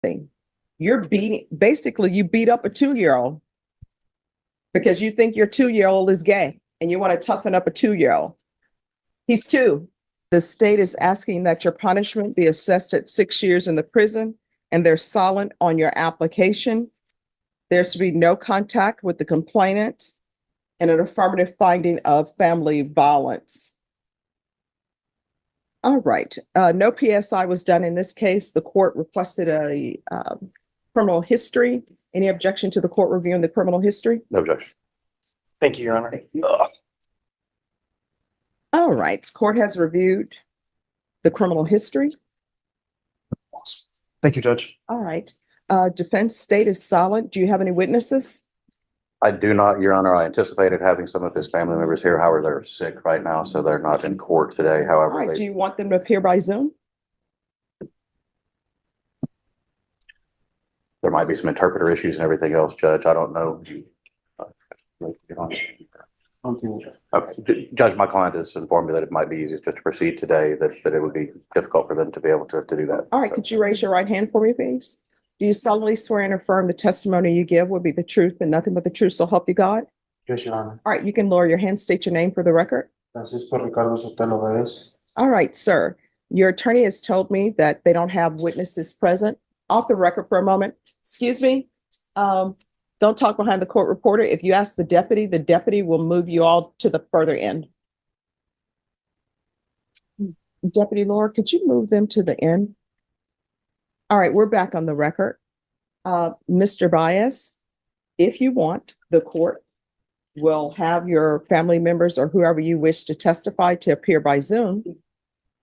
thing. Basically, you beat up a 2-year-old because you think your 2-year-old is gay and you want to toughen up a 2-year-old. He's 2. The state is asking that your punishment be assessed at 6 years in the prison, and they're silent on your application. There's to be no contact with the complainant and an affirmative finding of family violence. All right. No PSI was done in this case. The court requested a criminal history. Any objection to the court reviewing the criminal history? No objection. Thank you, Your Honor. All right. Court has reviewed the criminal history. Thank you, Judge. All right. Defense state is silent. Do you have any witnesses? I do not, Your Honor. I anticipated having some of his family members here. However, they're sick right now, so they're not in court today. All However, right. Do they, you want them to appear by Zoom? there might be some interpreter issues and everything else, Judge. I don't know. Okay, Judge, my client has informed me that it might be easiest just to proceed today, that it would be difficult for them to be able to do that. All right. Could you raise your right hand for me, please? Do you solemnly swear and affirm the testimony you give will be the truth and nothing but the truth, so help you God? Yes, Your Honor. All right. You can lower your hand, state your name for the record. Francisco Ricardo Sotelo Baez. All right, sir. Your attorney has told me that they don't have witnesses present. Off the record for a moment. Excuse me. Don't talk behind the court reporter. If you ask the deputy will move you all to the further end. Deputy Laura, could you move them to the end? All right, we're back on the record. Mr. Baez, if you want, the court will have your family members or whoever you wish to testify to appear by Zoom.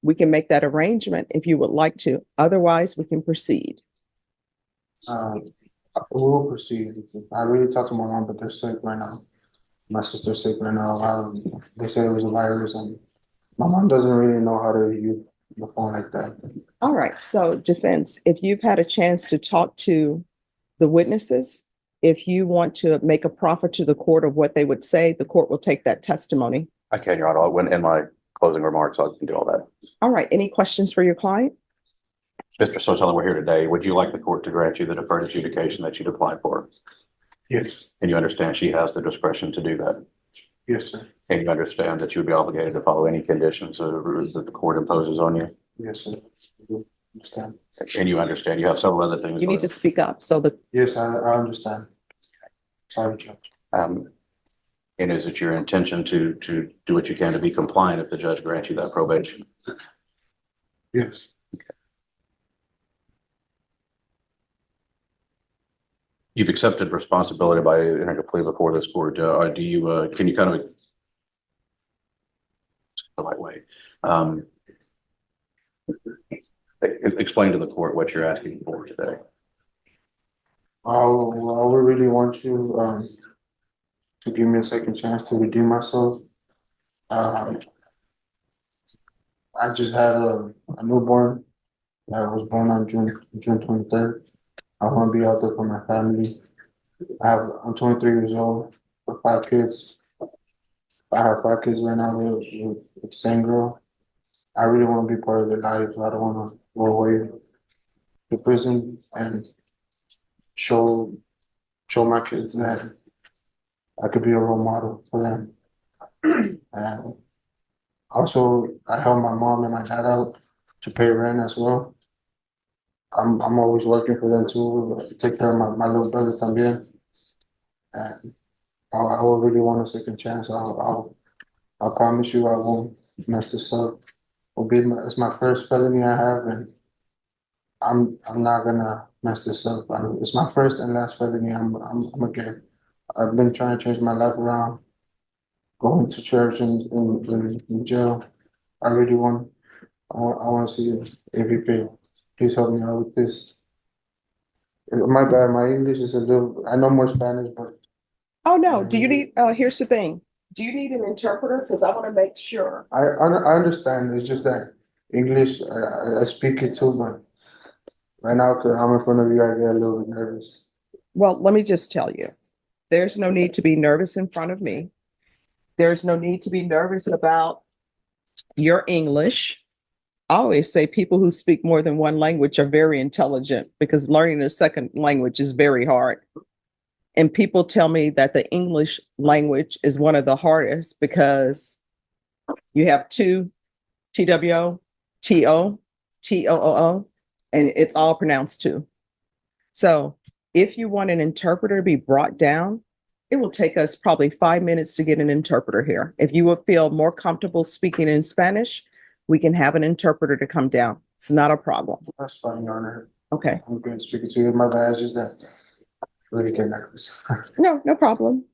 We can make that arrangement if you would like to. Otherwise, we can proceed. We will proceed. I really talked to my mom, but they're sick right now. My sister's sick right now. They said it was a virus, and my mom doesn't really know how to use the phone like that. All right, so defense, if you've had a chance to talk to the witnesses, if you want to make a proffer to the court of what they would say, the court will take that testimony. I can, Your Honor. When in my closing remarks, I can do all that. All right, any questions for your client? Mr. Sotelo, we're here today. Would you like the court to grant you the deferred adjudication that you'd applied for? Yes, And you understand she has the discretion to do that? yes, sir. And you understand that you would be obligated to follow any conditions or rules that the court imposes on you? Yes, sir. I do understand. And you understand you have several other things. You need to speak up, so the, Yes, I understand. Sorry, Judge. And is it your intention to do what you can to be compliant if the judge grants you that probation? Yes. You've accepted responsibility by entering a plea before this court. Do you, can you kind of the right way? Explain to the court what you're asking for today. I would really want you to give me a second chance to redeem myself. I just had a newborn that was born on June 23rd. I want to be out there for my family. I'm 23 years old with 5 kids. I have 5 kids right now with the same girl. I really want to be part of their lives. I don't want to go away to prison and show my kids that I could be a role model for them. And also, I help my mom and my dad out to pay rent as well. I'm always working for them too, take care of my little brother también. And I would really want a second chance. I promise you I won't mess this up. It's my first felony I have, and I'm not gonna mess this up. It's my first and last felony I'm gonna get. I've been trying to change my life around, going to church and in jail. I really want to see if you could please help me out with this. My bad, my English is a little, I know more Spanish, but. oh no, do you need, here's the thing. Do you need an interpreter? Because I want to make sure. I understand, it's just that English, I speak it too, but right now, because I'm in front of you, I get a little bit nervous. Well, let me just tell you, there's no need to be nervous in front of me. There's no need to be nervous about your English. I always say people who speak more than one language are very intelligent because learning a second language is very hard. And people tell me that the English language is one of the hardest because you have two TWO, TO, TOOO, and it's all pronounced two. So if you want an interpreter to be brought down, it will take us probably 5 minutes to get an interpreter here. If you would feel more comfortable speaking in Spanish, we can have an interpreter to come down. It's not a problem. That's fine, Your Honor. Okay. I'm good speaking to you. My bad, it's just that I really get nervous. No, no problem.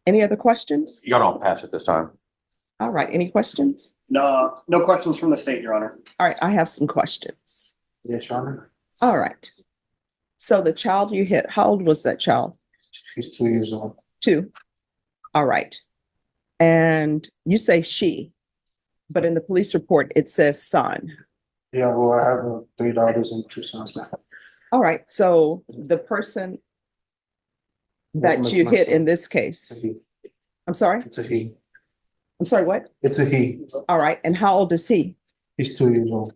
Any other questions? Y'all don't pass it this time. All right. Any questions? No, no questions from the state, Your Honor. All right. I have some questions. Yes, Your Honor. All right. So the child you hit, how old was that child? She's 2 years old. 2. All right. And you say she, but in the police report, it says son. Yeah, well, I have 3 daughters and 2 sons now. All right. So the person that That's you my hit son. in this case, It's a he. I'm sorry. It's a he. I'm sorry, what? It's a he. All right. And how old is he? He's 2 years old.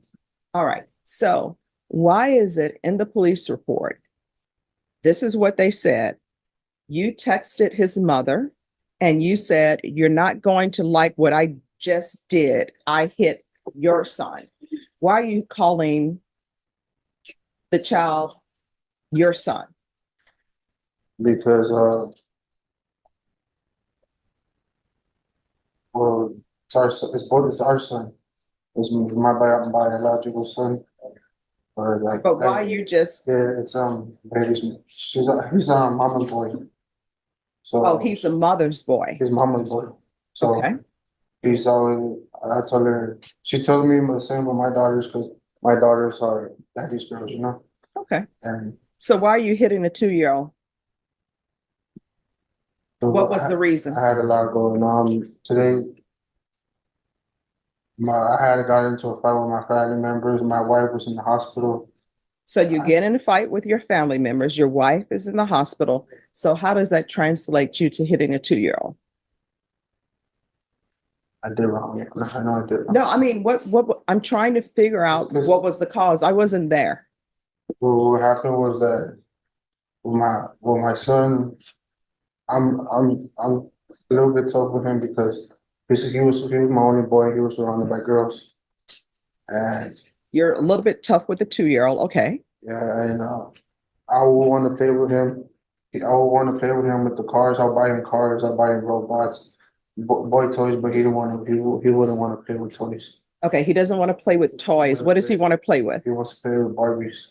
All right. So why is it in the police report? This is what they said. You texted his mother and you said, you're not going to like what I just did. I hit your son. Why are you calling the child your son? Because well, it's our son, it's our son. It's my biological son. Or like, But why you just, yeah, it's baby's he's a mama's boy. So oh, he's a mother's boy. his mama's boy. So Okay. he's always, I told her, she told me the same with my daughters because my daughters are daddy's girls, you know? Okay. And So why are you hitting a 2-year-old? What was the reason? I had a lot going on today. I had got into a fight with my family members. My wife was in the hospital. So you get in a fight with your family members, your wife is in the hospital. So how does that translate you to hitting a 2-year-old? I did wrong. I know I did wrong. No, I mean, what, I'm trying to figure out what was the cause. I wasn't there. Well, what happened was that with my son, I'm a little bit tough with him because he was my only boy. He was surrounded by girls, and You're a little bit tough with the 2-year-old. Okay. yeah, and I would want to play with him. I would want to play with him with the cars. I'll buy him cars. I'll buy him robots, boy toys, but he didn't want to. He wouldn't want to play with toys. Okay. He doesn't want to play with toys. What does he want to play with? He wants to play with Barbies.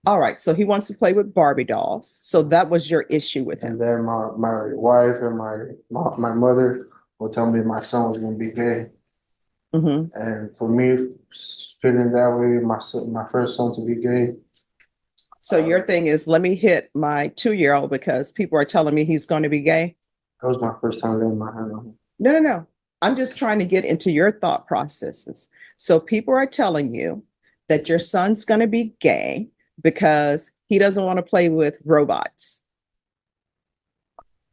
All right. So he wants to play with Barbie dolls. So that was your issue with And him. then my wife and my mother will tell me my son was gonna be gay. Hmm. And for me, feeling that way, my first son to be gay, So your thing is, let me hit my 2-year-old because people are telling me he's going to be gay. that was my first time laying my hand on him. No, no, no. I'm just trying to get into your thought processes. So people are telling you that your son's going to be gay because he doesn't want to play with robots.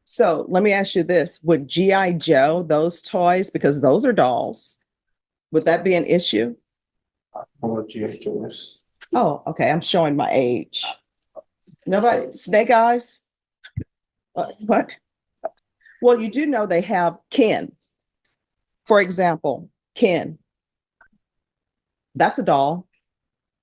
So let me ask you this. Would G.I. Joe, those toys, because those are dolls, would that be an issue? I don't know what G.I. Joe is. Oh, okay. I'm showing my age. Nobody, Snake Eyes? What? Well, you do know they have Ken. For example, Ken. That's a doll.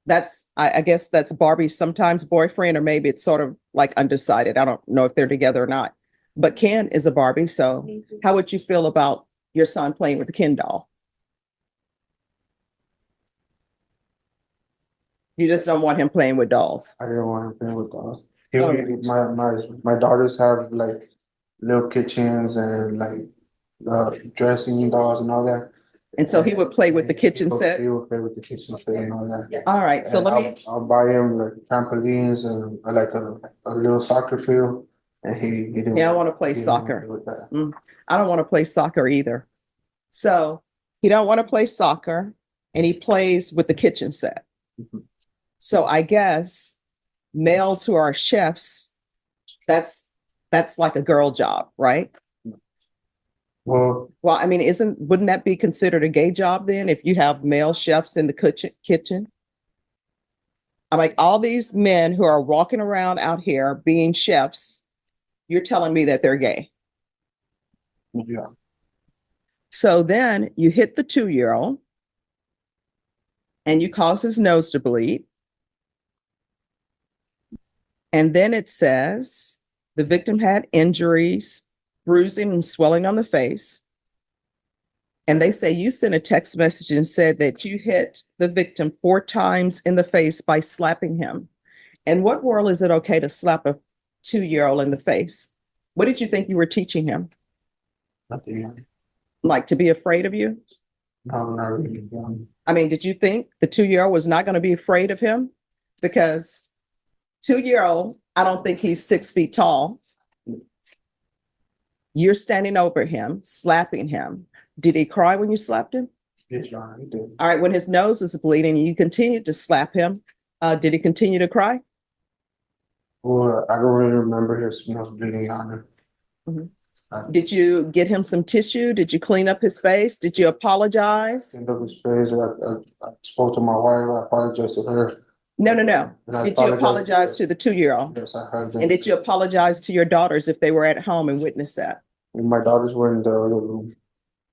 That's, I guess that's Barbie's sometimes boyfriend, or maybe it's sort of like undecided. I don't know if they're together or not. But Ken is a Barbie. So how would you feel about your son playing with the Ken doll? You just don't want him playing with dolls. I didn't want him playing with dolls. My daughters have like little kitchens and like dressing dolls and all that. And so he would play with the kitchen set. He would play with the kitchen set and all that. All right. So And let me, I'll buy him like trampolines and like a little soccer field. And he didn't. Yeah, I want to play he didn't wanna soccer. play with that. I don't want to play soccer either. So he don't want to play soccer and he plays with the kitchen set. Mhm. So I guess males who are chefs, that's like a girl job, right? Well, Well, I mean, wouldn't that be considered a gay job then if you have male chefs in the kitchen? I'm like, all these men who are walking around out here being chefs, you're telling me that they're gay. yeah, So then you hit the 2-year-old and you cause his nose to bleed. And then it says the victim had injuries, bruising and swelling on the face. And they say you sent a text message and said that you hit the victim 4 times in the face by slapping him. In what world is it okay to slap a 2-year-old in the face? What did you think you were teaching him? nothing. Like to be afraid of you? No, not really. I mean, did you think the 2-year-old was not going to be afraid of him? Because 2-year-old, I don't think he's 6 feet tall. You're standing over him, slapping him. Did he cry when you slapped him? Yes, Your Honor, he did. All right, when his nose is bleeding, you continued to slap him. Did he continue to cry? Well, I don't really remember his nose bleeding, Your Honor. Did you get him some tissue? Did you clean up his face? Did you apologize? End of his face. I spoke to my wife. I apologized to her. No. And I Did you apologize to the 2-year-old? Yes, I heard And that. did you apologize to your daughters if they were at home and witnessed that? My daughters were in the other room.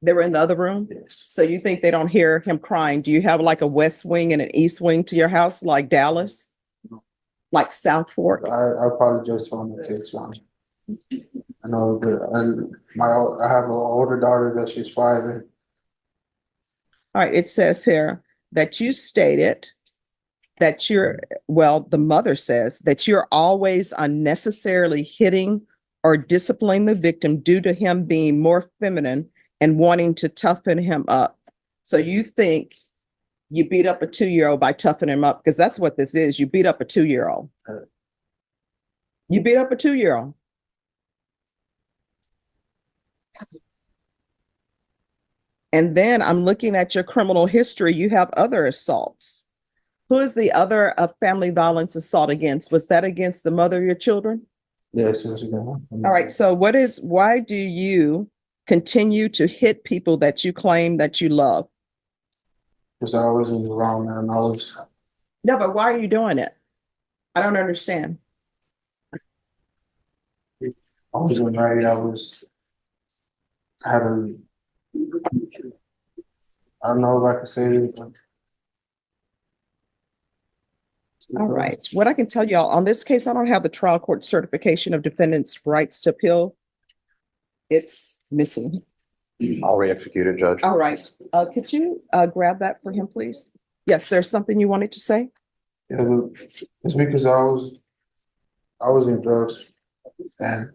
They were in the other room? Yes. So you think they don't hear him crying? Do you have like a west wing and an east wing to your house, like Dallas? No. Like South Fork? I apologize to all my kids, Your Honor. I know that, and I have an older daughter that she's 5. And All right, it says here that you stated that the mother says that you're always unnecessarily hitting or disciplining the victim due to him being more feminine and wanting to toughen him up. So you think you beat up a 2-year-old by toughening him up, because that's what this is. You beat up a 2-year-old. You beat up a 2-year-old. And then I'm looking at your criminal history. You have other assaults. Who is the other family violence assault against? Was that against the mother of your children? yes, yes, you know. All right. So why do you continue to hit people that you claim that you love? Because I was in the wrong, man. No, but why are you doing it? I don't understand. I wasn't married. I had a, I don't know if I can say it, but. All right. What I can tell y'all on this case, I don't have the trial court certification of defendant's rights to appeal. It's missing. I'll re-execute it, Judge. All right. Could you grab that for him, please? Yes, there's something you wanted to say? Yeah, it's because I was in drugs and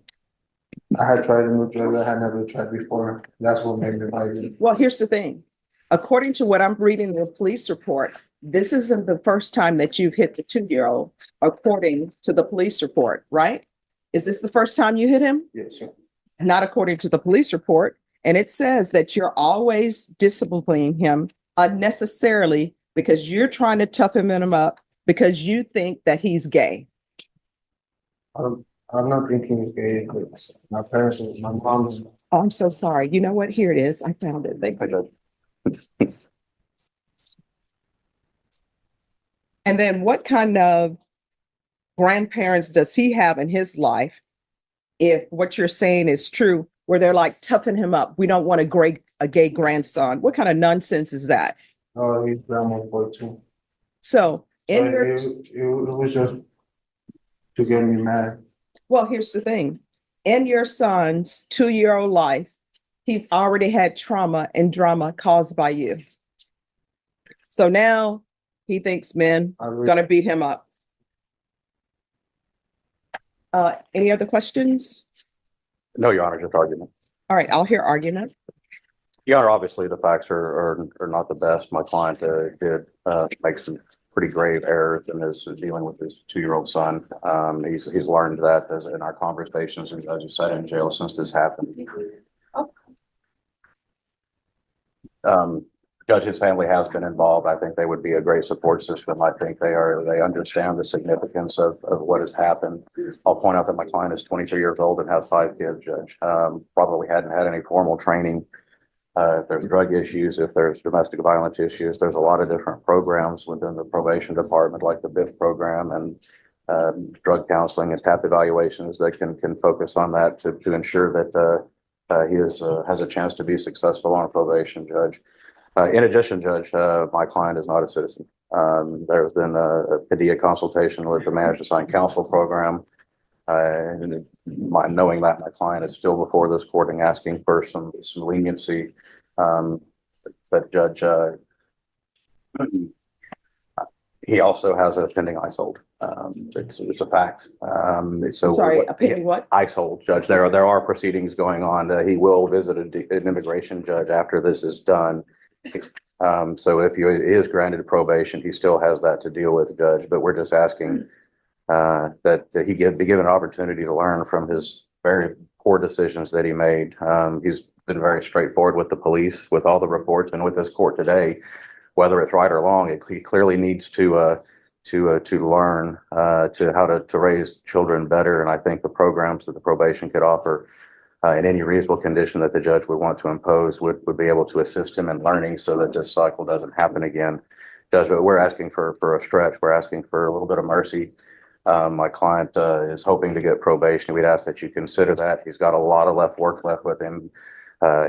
I had tried a new drug I had never tried before. That's what made me like it. Well, here's the thing. According to what I'm reading in the police report, this isn't the first time that you've hit the 2-year-old, according to the police report, right? Is this the first time you hit him? Yes, sir. Not according to the police report. And it says that you're always disciplining him unnecessarily because you're trying to toughen him up because you think that he's gay. I'm not thinking it's gay, but my parents, my mom, Oh, I'm so sorry. You know what? Here it is. I found it. Thank Hi, you. Judge. And then what kind of grandparents does he have in his life, if what you're saying is true, where they're like, toughen him up. We don't want a gay grandson. What kind of nonsense is that? he's grandma's boy too. So in But your, it was just to get me mad. well, here's the thing. In your son's 2-year-old life, he's already had trauma and drama caused by you. So now he thinks men I are really, gonna beat him up. Any other questions? No, Your Honor, just argument. All right, I'll hear argument. Your Honor, obviously, the facts are not the best. My client did make some pretty grave errors in his dealing with his 2-year-old son. He's learned that as in our conversations, and as you said, in jail since this happened. Judge, his family has been involved. I think they would be a great support system. I think they understand the significance of what has happened. I'll point out that my client is 23 years old and has 5 kids, Judge. Probably hadn't had any formal training. If there's drug issues, if there's domestic violence issues, there's a lot of different programs within the probation department, like the BIF program and drug counseling and TAP evaluations that can focus on that to ensure that he has a chance to be successful on probation, Judge. In addition, Judge, my client is not a citizen. There's been a PDA consultation with the Managed Assigned Counsel program. And knowing that my client is still before this court and asking for some leniency, that Judge, he also has a pending ICE hold. It's a fact. So Sorry, a pending what? ICE hold, Judge. There are proceedings going on. He will visit an immigration judge after this is done. So if he is granted probation, he still has that to deal with, Judge. But we're just asking that he be given an opportunity to learn from his very poor decisions that he made. He's been very straightforward with the police, with all the reports, and with this court today. Whether it's right or wrong, he clearly needs to learn to how to raise children better. And I think the programs that the probation could offer in any reasonable condition that the judge would want to impose would be able to assist him in learning so that this cycle doesn't happen again. Judge, but we're asking for a stretch. We're asking for a little bit of mercy. My client is hoping to get probation. We'd ask that you consider that. He's got a lot of work left with him.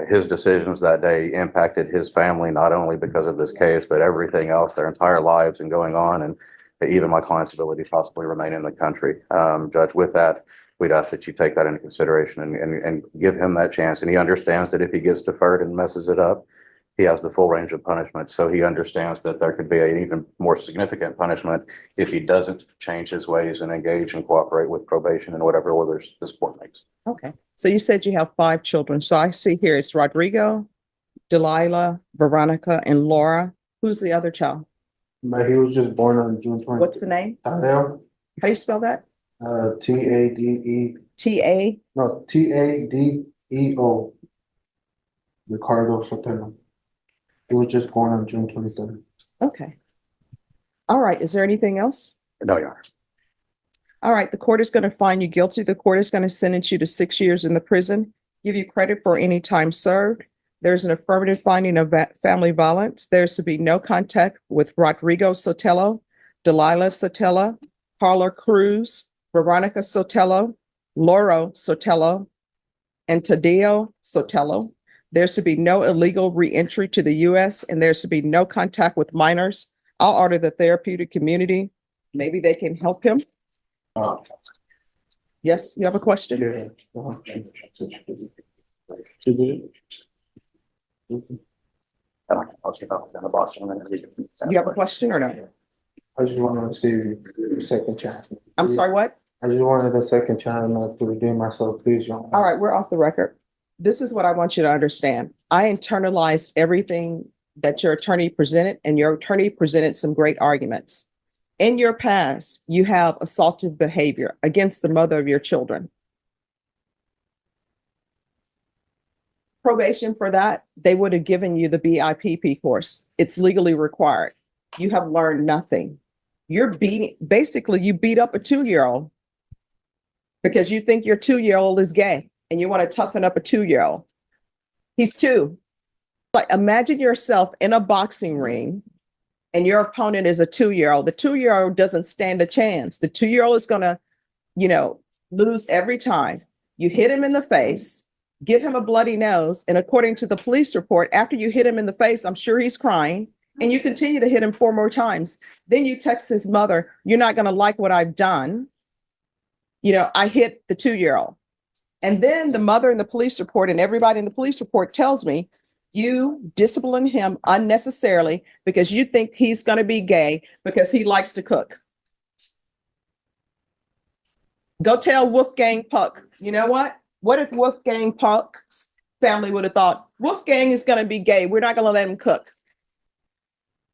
His decisions that day impacted his family, not only because of this case, but everything else, their entire lives and going on, and even my client's ability to possibly remain in the country. Judge, with that, we'd ask that you take that into consideration and give him that chance. And he understands that if he gets deferred and messes it up, he has the full range of punishment. So he understands that there could be an even more significant punishment if he doesn't change his ways and engage and cooperate with probation and whatever orders this court makes. Okay. So you said you have 5 children. So I see here it's Rodrigo, Delilah, Veronica, and Laura. Who's the other child? But he was just born on June 20th. What's the name? Tadeo, How do you spell that? T-A-D-E, T-A? no, T-A-D-E-O. Ricardo Sotelo. He was just born on June 23rd. Okay. All right. Is there anything else? No, Your Honor. All right. The court is going to find you guilty. The court is going to sentence you to 6 years in the prison, give you credit for any time served. There's an affirmative finding of family violence. There's to be no contact with Rodrigo Sotelo, Delilah Sotelo, Carla Cruz, Veronica Sotelo, Laura Sotelo, and Tadeo Sotelo. There's to be no illegal reentry to the U.S. and there's to be no contact with minors. I'll order the therapeutic community. Maybe they can help him. Yes, you have a question? Yeah. I'll keep up in the box. You have a question or no? I just wanted to see a second chance. I'm sorry, what? I just wanted a second chance to redeem myself, please, Your Honor. All right, we're off the record. This is what I want you to understand. I internalized everything that your attorney presented, and your attorney presented some great arguments. In your past, you have assaultive behavior against the mother of your children. Probation for that, they would have given you the BIPP course. It's legally required. You have learned nothing. You beat up a 2-year-old because you think your 2-year-old is gay and you want to toughen up a 2-year-old. He's 2. Like, imagine yourself in a boxing ring and your opponent is a 2-year-old. The 2-year-old doesn't stand a chance. The 2-year-old is going to, lose every time. You hit him in the face, give him a bloody nose. And according to the police report, after you hit him in the face, I'm sure he's crying, and you continue to hit him 4 more times. Then you text his mother, you're not going to like what I've done. I hit the 2-year-old. And then the mother in the police report and everybody in the police report tells me you discipline him unnecessarily because you think he's going to be gay because he likes to cook. Go tell Wolfgang Puck. You know what? What if Wolfgang Puck's family would have thought, Wolfgang is going to be gay. We're not going to let him cook.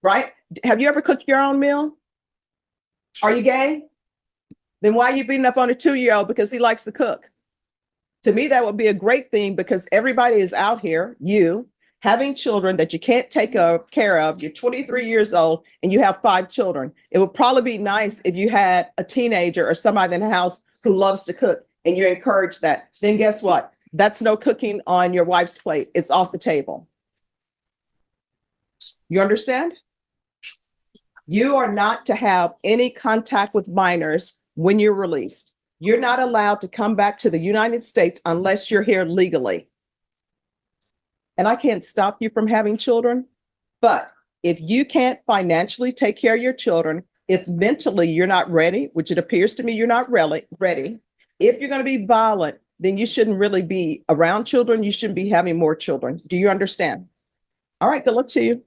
Right? Have you ever cooked your own meal? Are you gay? Then why are you beating up on a 2-year-old because he likes to cook? To me, that would be a great thing because everybody is out here, having children that you can't take care of. You're 23 years old and you have 5 children. It would probably be nice if you had a teenager or somebody in the house who loves to cook and you encourage that. Then guess what? That's no cooking on your wife's plate. It's off the table. You understand? You are not to have any contact with minors when you're released. You're not allowed to come back to the United States unless you're here legally. And I can't stop you from having children, but if you can't financially take care of your children, if mentally you're not ready, which it appears to me you're not really ready, if you're going to be violent, then you shouldn't really be around children. You shouldn't be having more children. Do you understand? All right, good luck to you.